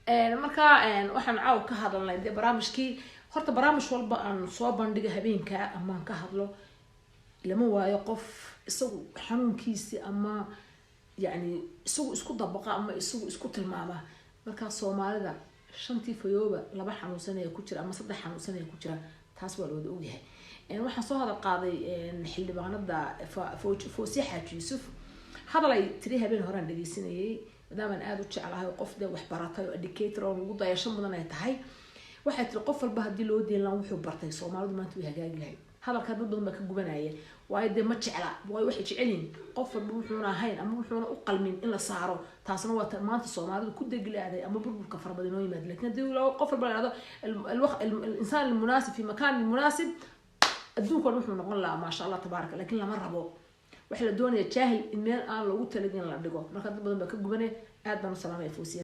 marka waxaan caaw ka hadalnay de barnaamijkii horta barnaamij walba aan soo bandhigo habeenka ama aan ka hadlo lama waayo qof isagu xanuunkiisa ama yani isagu isku dabaqa ama isagu isku tilmaama marka Soomaalida shantii fayooba laba xanuunsan ay ku jira ama saddex xanuunsan ay ku jira taas waa loo ogyahay waxaan soo hadal qaaday xildhibaanada Foosiye Xaaji Yuusuf hadal ay tiri habeen hore aan dhageysanayay maadaama aad u jecelahay qof de wax baratay oo educator oo ugu dayasho mudan ay tahay waxay tiri qof walba hadii loo diin la wuxuu bartay Soomaalidu maanta way hagaagi lahayd hadalka dad badan ka gubanaya way de ma jecla way wax jecelin qof walba wuxuu ahayn ama wuxuu u qalmin in la saaro taasna waa maanta Soomaalidu ku degilaaday ama burburka farbadin oo yimaad laakiin hadii qof walba yiraahdo الانسان المناسب في مكان المناسب adduunka wuxuu noqon lahaa ma sha Allah tabaaraka laakiin lama rabo wax la doonayo jaahil in meel aan lagu talagin la dhigo marka dad badan ba ka gubanay aad baan u salaamay Foosiye